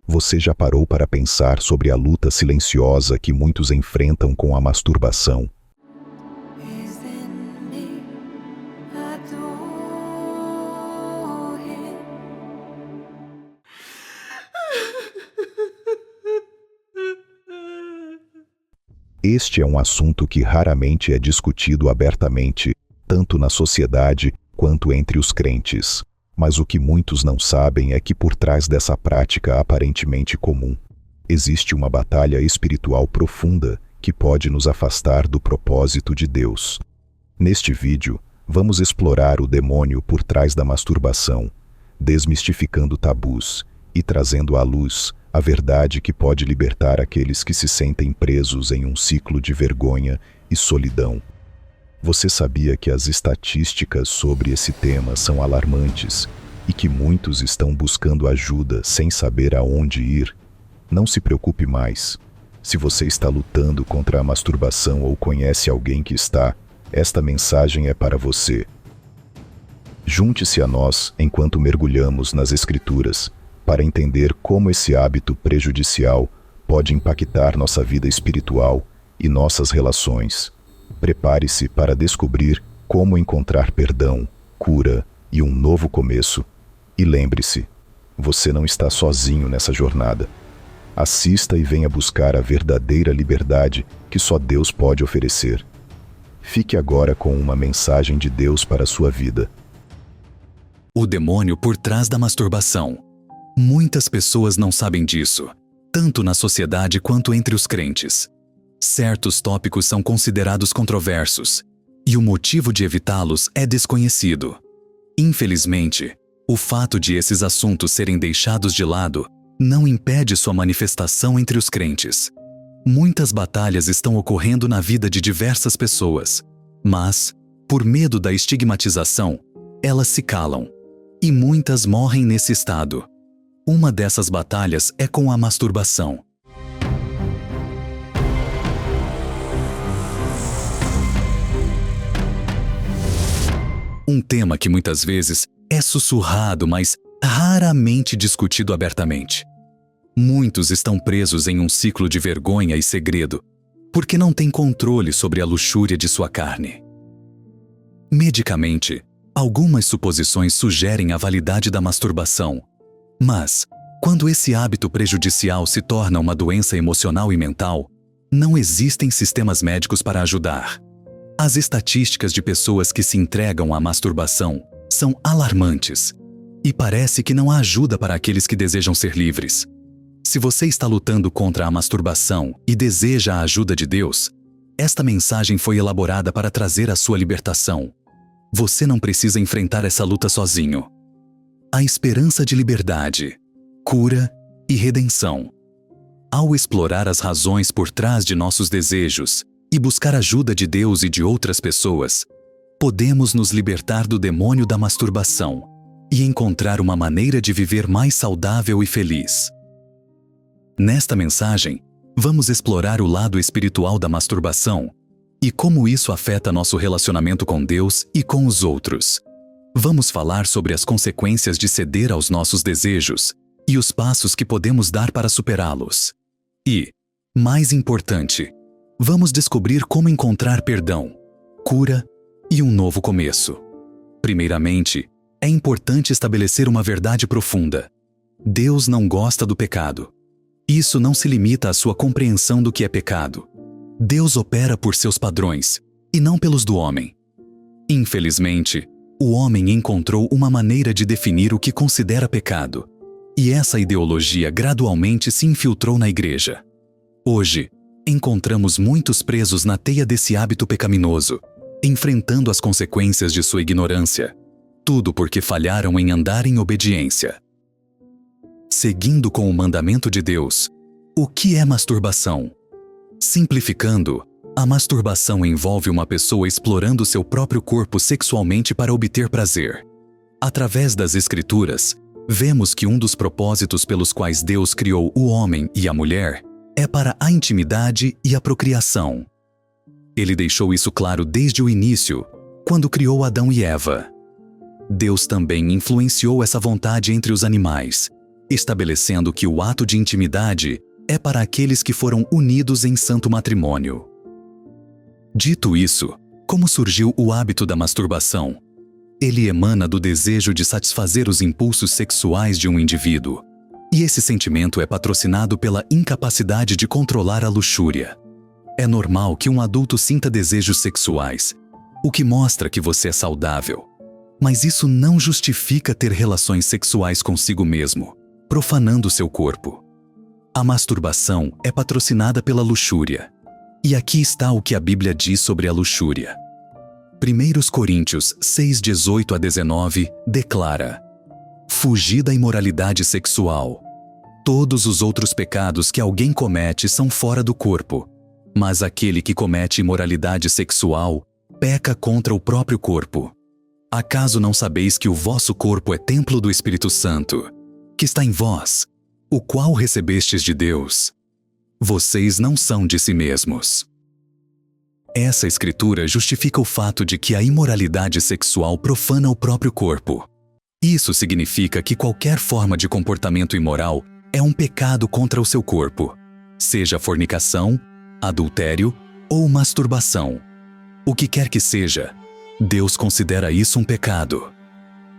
Você já parou para pensar sobre a luta silenciosa que muitos enfrentam com a masturbação? Este é um assunto que raramente é discutido abertamente, tanto na sociedade quanto entre os crentes. Mas o que muitos não sabem é que por trás dessa prática aparentemente comum, existe uma batalha espiritual profunda que pode nos afastar do propósito de Deus. Neste vídeo, vamos explorar o demônio por trás da masturbação, desmistificando tabus e trazendo à luz a verdade que pode libertar aqueles que se sentem presos em um ciclo de vergonha e solidão. Você sabia que as estatísticas sobre esse tema são alarmantes e que muitos estão buscando ajuda sem saber aonde ir? Não se preocupe mais. Se você está lutando contra a masturbação ou conhece alguém que está, esta mensagem é para você. Junte-se a nós enquanto mergulhamos nas Escrituras para entender como esse hábito prejudicial pode impactar nossa vida espiritual e nossas relações. Prepare-se para descobrir como encontrar perdão, cura e um novo começo. E lembre-se, você não está sozinho nessa jornada. Assista e venha buscar a verdadeira liberdade que só Deus pode oferecer. Fique agora com uma mensagem de Deus para a sua vida. O demônio por trás da masturbação. Muitas pessoas não sabem disso, tanto na sociedade quanto entre os crentes. Certos tópicos são considerados controversos, e o motivo de evitá-los é desconhecido. Infelizmente, o fato de esses assuntos serem deixados de lado não impede sua manifestação entre os crentes. Muitas batalhas estão ocorrendo na vida de diversas pessoas, mas, por medo da estigmatização, elas se calam, e muitas morrem nesse estado. Uma dessas batalhas é com a masturbação. Um tema que muitas vezes é sussurrado, mas raramente discutido abertamente. Muitos estão presos em um ciclo de vergonha e segredo, porque não têm controle sobre a luxúria de sua carne. Medicamente, algumas suposições sugerem a validade da masturbação, mas, quando esse hábito prejudicial se torna uma doença emocional e mental, não existem sistemas médicos para ajudar. As estatísticas de pessoas que se entregam à masturbação são alarmantes, e parece que não há ajuda para aqueles que desejam ser livres. Se você está lutando contra a masturbação e deseja a ajuda de Deus, esta mensagem foi elaborada para trazer a sua libertação. Você não precisa enfrentar essa luta sozinho. A esperança de liberdade, cura e redenção. Ao explorar as razões por trás de nossos desejos e buscar ajuda de Deus e de outras pessoas, podemos nos libertar do demônio da masturbação e encontrar uma maneira de viver mais saudável e feliz. Nesta mensagem, vamos explorar o lado espiritual da masturbação e como isso afeta nosso relacionamento com Deus e com os outros. Vamos falar sobre as consequências de ceder aos nossos desejos e os passos que podemos dar para superá-los. E, mais importante, vamos descobrir como encontrar perdão, cura e um novo começo. Primeiramente, é importante estabelecer uma verdade profunda. Deus não gosta do pecado. Isso não se limita à sua compreensão do que é pecado. Deus opera por seus padrões, e não pelos do homem. Infelizmente, o homem encontrou uma maneira de definir o que considera pecado, e essa ideologia gradualmente se infiltrou na igreja. Hoje, encontramos muitos presos na teia desse hábito pecaminoso, enfrentando as consequências de sua ignorância, tudo porque falharam em andar em obediência. Seguindo com o mandamento de Deus, o que é masturbação? Simplificando, a masturbação envolve uma pessoa explorando seu próprio corpo sexualmente para obter prazer. Através das Escrituras, vemos que um dos propósitos pelos quais Deus criou o homem e a mulher é para a intimidade e a procriação. Ele deixou isso claro desde o início, quando criou Adão e Eva. Deus também influenciou essa vontade entre os animais, estabelecendo que o ato de intimidade é para aqueles que foram unidos em santo matrimônio. Dito isso, como surgiu o hábito da masturbação? Ele emana do desejo de satisfazer os impulsos sexuais de um indivíduo, e esse sentimento é patrocinado pela incapacidade de controlar a luxúria. É normal que um adulto sinta desejos sexuais, o que mostra que você é saudável. Mas isso não justifica ter relações sexuais consigo mesmo, profanando seu corpo. A masturbação é patrocinada pela luxúria. E aqui está o que a Bíblia diz sobre a luxúria. 1 Coríntios 6, 18 a 19 declara: fugir da imoralidade sexual. Todos os outros pecados que alguém comete são fora do corpo, mas aquele que comete imoralidade sexual peca contra o próprio corpo. Acaso não sabeis que o vosso corpo é templo do Espírito Santo, que está em vós, o qual recebestes de Deus? Vocês não são de si mesmos. Essa escritura justifica o fato de que a imoralidade sexual profana o próprio corpo. Isso significa que qualquer forma de comportamento imoral é um pecado contra o seu corpo, seja fornicação, adultério ou masturbação. O que quer que seja, Deus considera isso um pecado.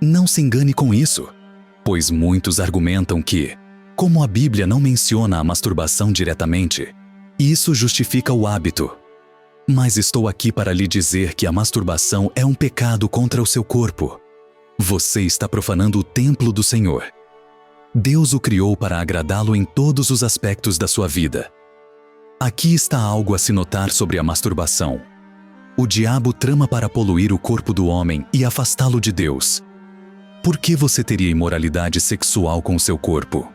Não se engane com isso, pois muitos argumentam que, como a Bíblia não menciona a masturbação diretamente, isso justifica o hábito. Mas estou aqui para lhe dizer que a masturbação é um pecado contra o seu corpo. Você está profanando o templo do Senhor. Deus o criou para agradá-lo em todos os aspectos da sua vida. Aqui está algo a se notar sobre a masturbação. O diabo trama para poluir o corpo do homem e afastá-lo de Deus. Por que você teria imoralidade sexual com o seu corpo?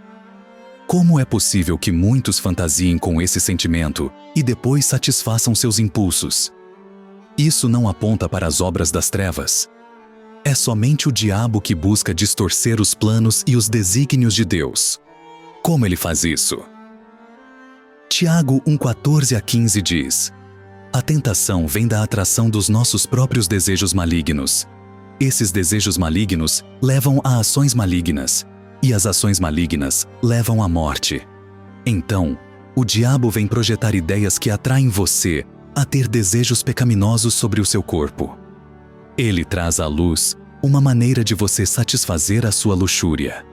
Como é possível que muitos fantasiem com esse sentimento e depois satisfaçam seus impulsos? Isso não aponta para as obras das trevas. É somente o diabo que busca distorcer os planos e os desígnios de Deus. Como ele faz isso? Tiago 1:14 a 15 diz: a tentação vem da atração dos nossos próprios desejos malignos. Esses desejos malignos levam a ações malignas, e as ações malignas levam à morte. Então, o diabo vem projetar ideias que atraem você a ter desejos pecaminosos sobre o seu corpo. Ele traz à luz uma maneira de você satisfazer a sua luxúria.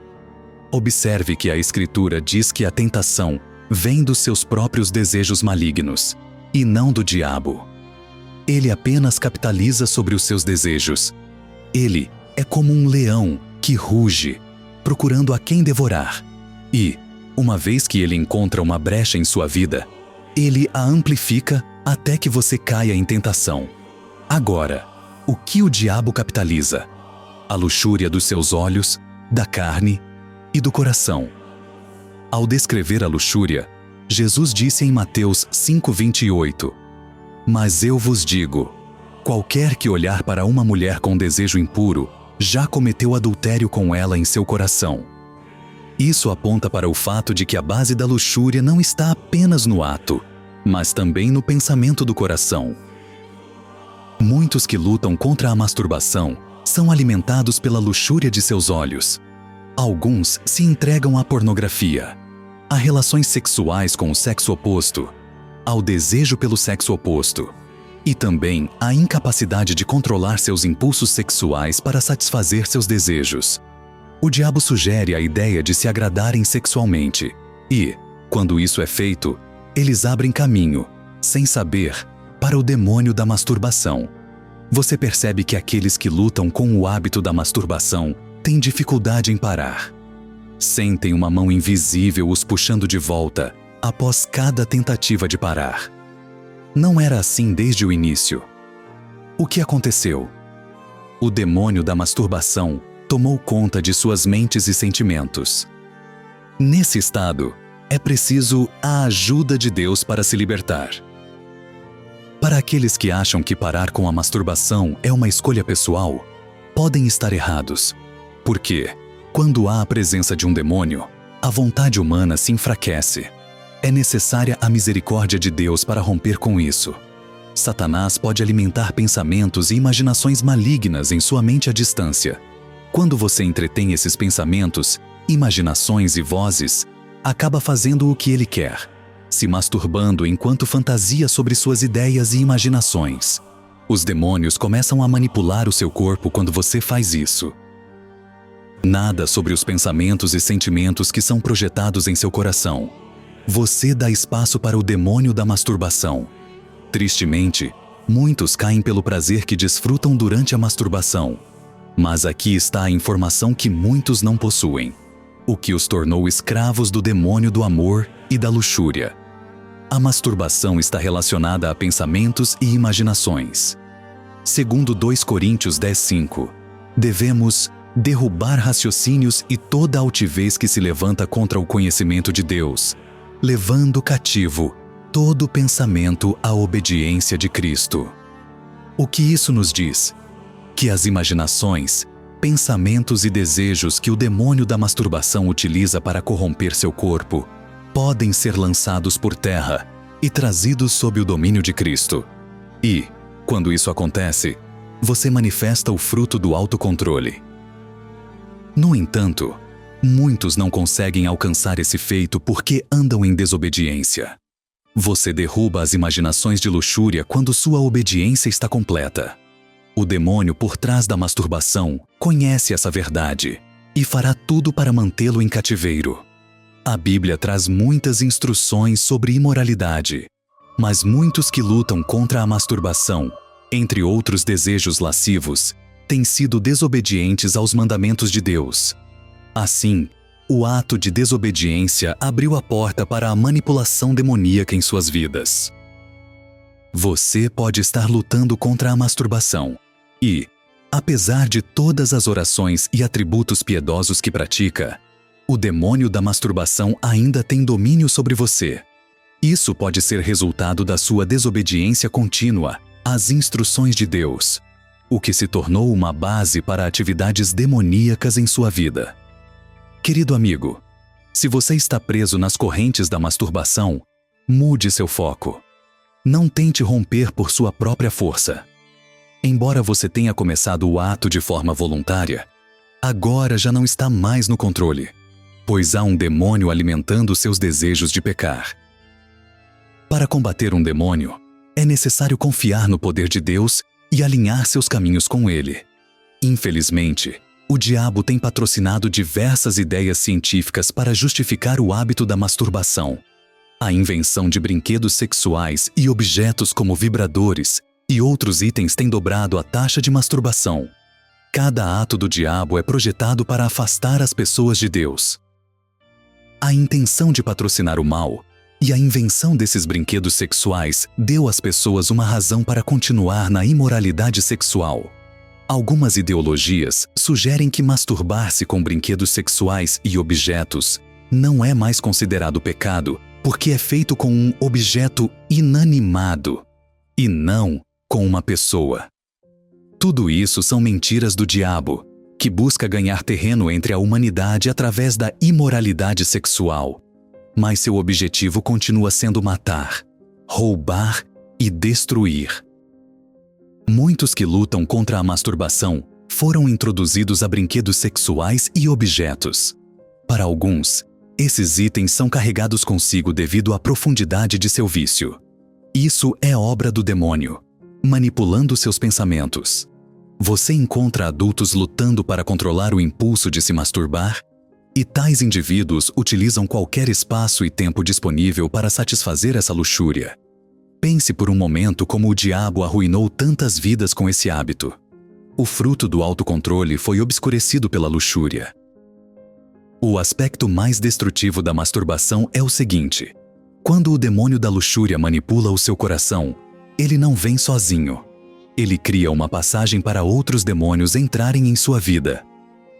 Observe que a Escritura diz que a tentação vem dos seus próprios desejos malignos, e não do diabo. Ele apenas capitaliza sobre os seus desejos. Ele é como um leão que ruge, procurando a quem devorar. E, uma vez que ele encontra uma brecha em sua vida, ele a amplifica até que você caia em tentação. Agora, o que o diabo capitaliza? A luxúria dos seus olhos, da carne e do coração. Ao descrever a luxúria, Jesus disse em Mateus 5:28: mas eu vos digo, qualquer que olhar para uma mulher com desejo impuro, já cometeu adultério com ela em seu coração. Isso aponta para o fato de que a base da luxúria não está apenas no ato, mas também no pensamento do coração. Muitos que lutam contra a masturbação são alimentados pela luxúria de seus olhos. Alguns se entregam à pornografia, a relações sexuais com o sexo oposto, ao desejo pelo sexo oposto, e também à incapacidade de controlar seus impulsos sexuais para satisfazer seus desejos. O diabo sugere a ideia de se agradarem sexualmente e, quando isso é feito, eles abrem caminho, sem saber, para o demônio da masturbação. você percebe que aqueles que lutam com o hábito da masturbação têm dificuldade em parar. Sentem uma mão invisível os puxando de volta após cada tentativa de parar. Não era assim desde o início. O que aconteceu? O demônio da masturbação tomou conta de suas mentes e sentimentos. Nesse estado, é preciso a ajuda de Deus para se libertar. Para aqueles que acham que parar com a masturbação é uma escolha pessoal, podem estar errados. Porque, quando há a presença de um demônio, a vontade humana se enfraquece. É necessária a misericórdia de Deus para romper com isso. Satanás pode alimentar pensamentos e imaginações malignas em sua mente à distância. Quando você entretém esses pensamentos, imaginações e vozes, acaba fazendo o que ele quer, se masturbando enquanto fantasia sobre suas ideias e imaginações. Os demônios começam a manipular o seu corpo quando você faz isso. Nada sobre os pensamentos e sentimentos que são projetados em seu coração. Você dá espaço para o demônio da masturbação. Tristemente, muitos caem pelo prazer que desfrutam durante a masturbação. Mas aqui está a informação que muitos não possuem, o que os tornou escravos do demônio do amor e da luxúria. A masturbação está relacionada a pensamentos e imaginações. Segundo 2 Coríntios 10:5, devemos derrubar raciocínios e toda altivez que se levanta contra o conhecimento de Deus, levando cativo todo pensamento à obediência de Cristo. O que isso nos diz? Que as imaginações, pensamentos e desejos que o demônio da masturbação utiliza para corromper seu corpo podem ser lançados por terra e trazidos sob o domínio de Cristo. E, quando isso acontece, você manifesta o fruto do autocontrole. No entanto, muitos não conseguem alcançar esse feito porque andam em desobediência. Você derruba as imaginações de luxúria quando sua obediência está completa. O demônio por trás da masturbação conhece essa verdade e fará tudo para mantê-lo em cativeiro. A Bíblia traz muitas instruções sobre imoralidade, mas muitos que lutam contra a masturbação, entre outros desejos lascivos, têm sido desobedientes aos mandamentos de Deus. Assim, o ato de desobediência abriu a porta para a manipulação demoníaca em suas vidas. Você pode estar lutando contra a masturbação e, apesar de todas as orações e atributos piedosos que pratica, o demônio da masturbação ainda tem domínio sobre você. Isso pode ser resultado da sua desobediência contínua às instruções de Deus, o que se tornou uma base para atividades demoníacas em sua vida. Querido amigo, se você está preso nas correntes da masturbação, mude seu foco. Não tente romper por sua própria força. Embora você tenha começado o ato de forma voluntária, agora já não está mais no controle, pois há um demônio alimentando seus desejos de pecar. Para combater um demônio, é necessário confiar no poder de Deus e alinhar seus caminhos com ele. Infelizmente, o diabo tem patrocinado diversas ideias científicas para justificar o hábito da masturbação. A invenção de brinquedos sexuais e objetos como vibradores e outros itens tem dobrado a taxa de masturbação. Cada ato do diabo é projetado para afastar as pessoas de Deus. A intenção de patrocinar o mal e a invenção desses brinquedos sexuais deu às pessoas uma razão para continuar na imoralidade sexual. Algumas ideologias sugerem que masturbar-se com brinquedos sexuais e objetos não é mais considerado pecado porque é feito com um objeto inanimado e não com uma pessoa. Tudo isso são mentiras do diabo, que busca ganhar terreno entre a humanidade através da imoralidade sexual. Mas seu objetivo continua sendo matar, roubar e destruir. Muitos que lutam contra a masturbação foram introduzidos a brinquedos sexuais e objetos. Para alguns, esses itens são carregados consigo devido à profundidade de seu vício. Isso é obra do demônio, manipulando seus pensamentos. Você encontra adultos lutando para controlar o impulso de se masturbar? E tais indivíduos utilizam qualquer espaço e tempo disponível para satisfazer essa luxúria. Pense por um momento como o diabo arruinou tantas vidas com esse hábito. O fruto do autocontrole foi obscurecido pela luxúria. O aspecto mais destrutivo da masturbação é o seguinte: quando o demônio da luxúria manipula o seu coração, ele não vem sozinho. Ele cria uma passagem para outros demônios entrarem em sua vida.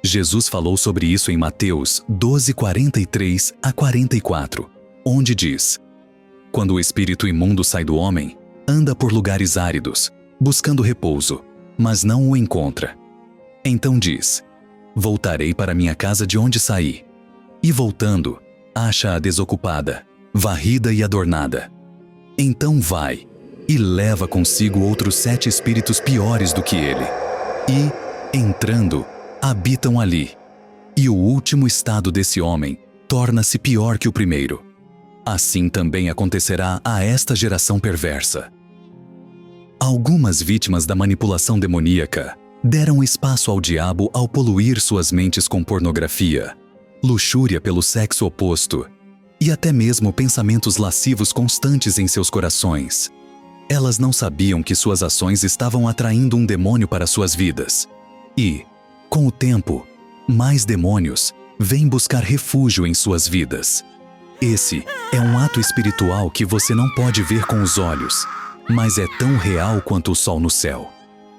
Jesus falou sobre isso em Mateus 12:43 a 44, onde diz: quando o espírito imundo sai do homem, anda por lugares áridos, buscando repouso, mas não o encontra. Então diz: voltarei para minha casa de onde saí. E voltando, acha-a desocupada, varrida e adornada. Então vai e leva consigo outros 7 espíritos piores do que ele. E, entrando, habitam ali. E o último estado desse homem torna-se pior que o primeiro. Assim também acontecerá a esta geração perversa. Algumas vítimas da manipulação demoníaca deram espaço ao diabo ao poluir suas mentes com pornografia, luxúria pelo sexo oposto e até mesmo pensamentos lascivos constantes em seus corações. Elas não sabiam que suas ações estavam atraindo um demônio para suas vidas. E, com o tempo, mais demônios vêm buscar refúgio em suas vidas. Esse é um ato espiritual que você não pode ver com os olhos, mas é tão real quanto o sol no céu.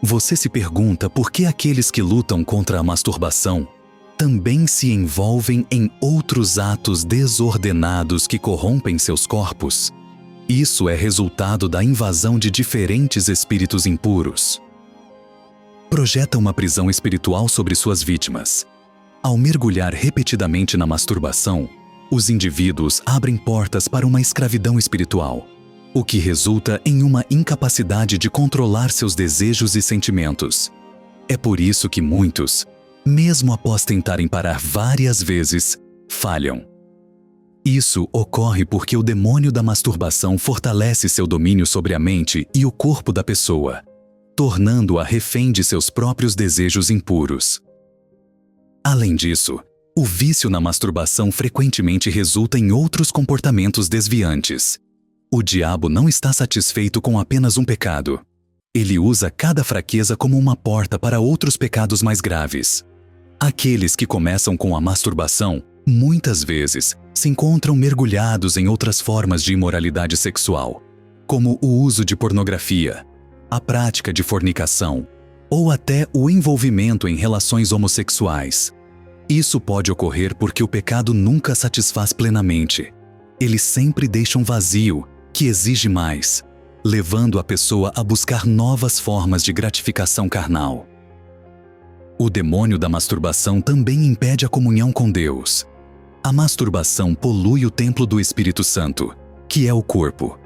Você se pergunta por que aqueles que lutam contra a masturbação também se envolvem em outros atos desordenados que corrompem seus corpos? Isso é resultado da invasão de diferentes espíritos impuros. Projeta uma prisão espiritual sobre suas vítimas. Ao mergulhar repetidamente na masturbação, os indivíduos abrem portas para uma escravidão espiritual, o que resulta em uma incapacidade de controlar seus desejos e sentimentos. É por isso que muitos, mesmo após tentarem parar várias vezes, falham. Isso ocorre porque o demônio da masturbação fortalece seu domínio sobre a mente e o corpo da pessoa, tornando-a refém de seus próprios desejos impuros. Além disso, o vício na masturbação frequentemente resulta em outros comportamentos desviantes. O diabo não está satisfeito com apenas um pecado. Ele usa cada fraqueza como uma porta para outros pecados mais graves. Aqueles que começam com a masturbação, muitas vezes, se encontram mergulhados em outras formas de imoralidade sexual, como o uso de pornografia, a prática de fornicação, ou até o envolvimento em relações homossexuais. Isso pode ocorrer porque o pecado nunca satisfaz plenamente. Ele sempre deixa um vazio que exige mais, levando a pessoa a buscar novas formas de gratificação carnal. O demônio da masturbação também impede a comunhão com Deus. A masturbação polui o templo do Espírito Santo, que é o corpo.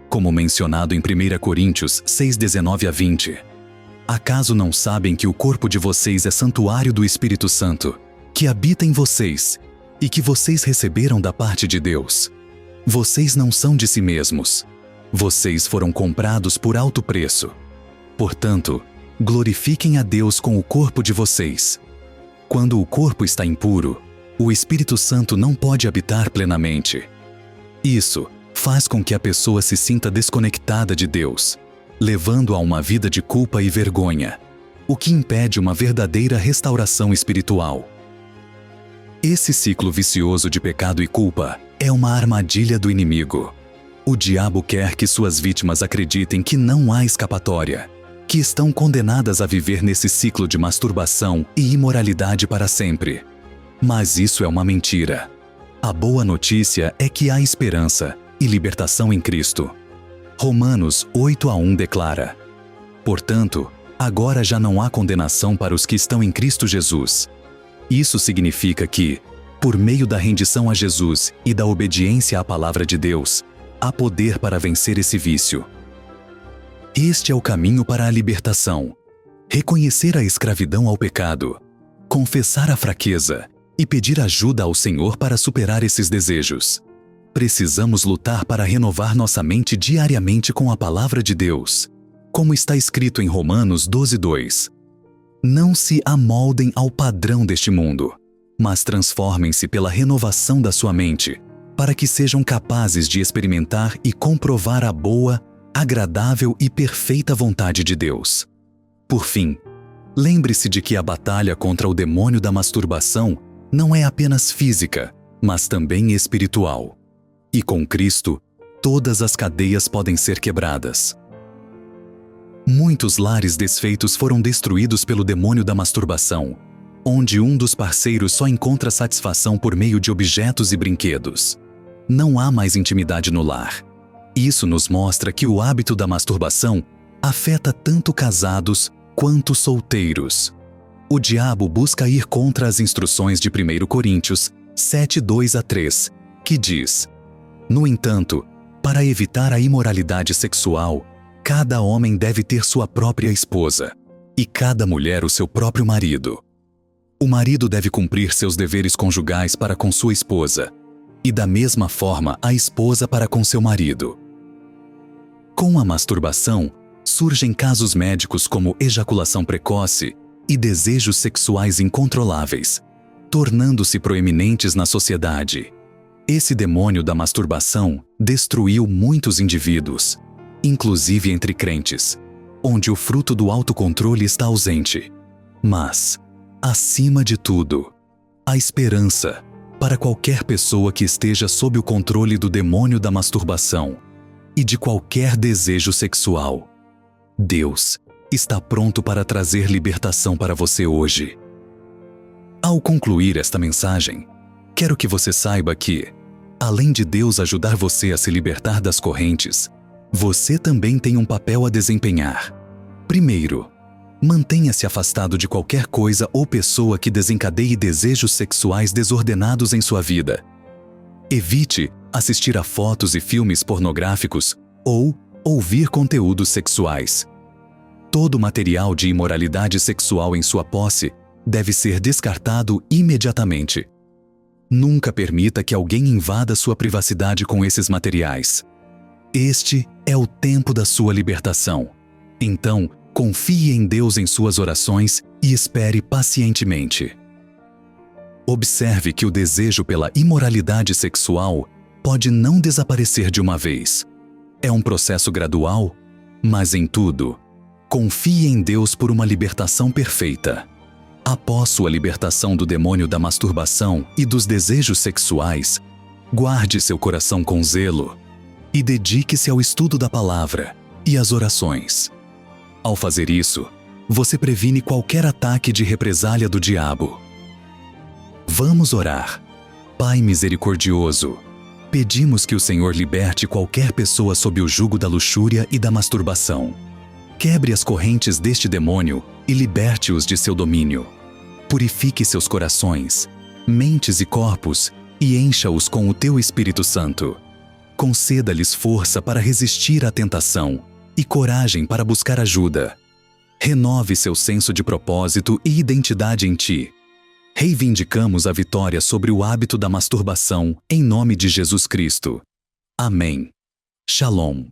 Como mencionado em 1 Coríntios 6:19 a 20. Acaso não sabem que o corpo de vocês é santuário do Espírito Santo, que habita em vocês e que vocês receberam da parte de Deus? Vocês não são de si mesmos. Vocês foram comprados por alto preço. Portanto, glorifiquem a Deus com o corpo de vocês. Quando o corpo está impuro, o Espírito Santo não pode habitar plenamente. Isso faz com que a pessoa se sinta desconectada de Deus, levando a uma vida de culpa e vergonha, o que impede uma verdadeira restauração espiritual. Esse ciclo vicioso de pecado e culpa é uma armadilha do inimigo. O diabo quer que suas vítimas acreditem que não há escapatória, que estão condenadas a viver nesse ciclo de masturbação e imoralidade para sempre. Mas isso é uma mentira. A boa notícia é que há esperança e libertação em Cristo. Romanos 8:1 declara: portanto, agora já não há condenação para os que estão em Cristo Jesus. Isso significa que, por meio da rendição a Jesus e da obediência à palavra de Deus, há poder para vencer esse vício. Este é o caminho para a libertação. Reconhecer a escravidão ao pecado, confessar a fraqueza e pedir ajuda ao Senhor para superar esses desejos. Precisamos lutar para renovar nossa mente diariamente com a palavra de Deus, como está escrito em Romanos 12:2. Não se amoldem ao padrão deste mundo, mas transformem-se pela renovação da sua mente, para que sejam capazes de experimentar e comprovar a boa, agradável e perfeita vontade de Deus. Por fim, lembre-se de que a batalha contra o demônio da masturbação não é apenas física, mas também espiritual. E com Cristo, todas as cadeias podem ser quebradas. Muitos lares desfeitos foram destruídos pelo demônio da masturbação, onde um dos parceiros só encontra satisfação por meio de objetos e brinquedos. Não há mais intimidade no lar. Isso nos mostra que o hábito da masturbação afeta tanto casados quanto solteiros. O diabo busca ir contra as instruções de 1 Coríntios 7:2-3, que diz: No entanto, para evitar a imoralidade sexual, cada homem deve ter sua própria esposa, e cada mulher o seu próprio marido. O marido deve cumprir seus deveres conjugais para com sua esposa, e da mesma forma a esposa para com seu marido. Com a masturbação, surgem casos médicos como ejaculação precoce e desejos sexuais incontroláveis, tornando-se proeminentes na sociedade. Esse demônio da masturbação destruiu muitos indivíduos, inclusive entre crentes, onde o fruto do autocontrole está ausente. Mas, acima de tudo, a esperança para qualquer pessoa que esteja sob o controle do demônio da masturbação e de qualquer desejo sexual. Deus está pronto para trazer libertação para você hoje. Ao concluir esta mensagem, quero que você saiba que, além de Deus ajudar você a se libertar das correntes, você também tem um papel a desempenhar. Primeiro, mantenha-se afastado de qualquer coisa ou pessoa que desencadeie desejos sexuais desordenados em sua vida. Evite assistir a fotos e filmes pornográficos ou ouvir conteúdos sexuais. Todo material de imoralidade sexual em sua posse deve ser descartado imediatamente. Nunca permita que alguém invada sua privacidade com esses materiais. Este é o tempo da sua libertação. Então, confie em Deus em suas orações e espere pacientemente. Observe que o desejo pela imoralidade sexual pode não desaparecer de uma vez. É um processo gradual, mas em tudo, confie em Deus por uma libertação perfeita. Após sua libertação do demônio da masturbação e dos desejos sexuais, guarde seu coração com zelo e dedique-se ao estudo da palavra e às orações. Ao fazer isso, você previne qualquer ataque de represália do diabo. Vamos orar. Pai misericordioso, pedimos que o Senhor liberte qualquer pessoa sob o jugo da luxúria e da masturbação. Quebre as correntes deste demônio e liberte-os de seu domínio. Purifique seus corações, mentes e corpos e encha-os com o teu Espírito Santo. Conceda-lhes força para resistir à tentação e coragem para buscar ajuda. Renove seu senso de propósito e identidade em ti. Reivindicamos a vitória sobre o hábito da masturbação em nome de Jesus Cristo. Amém. Shalom.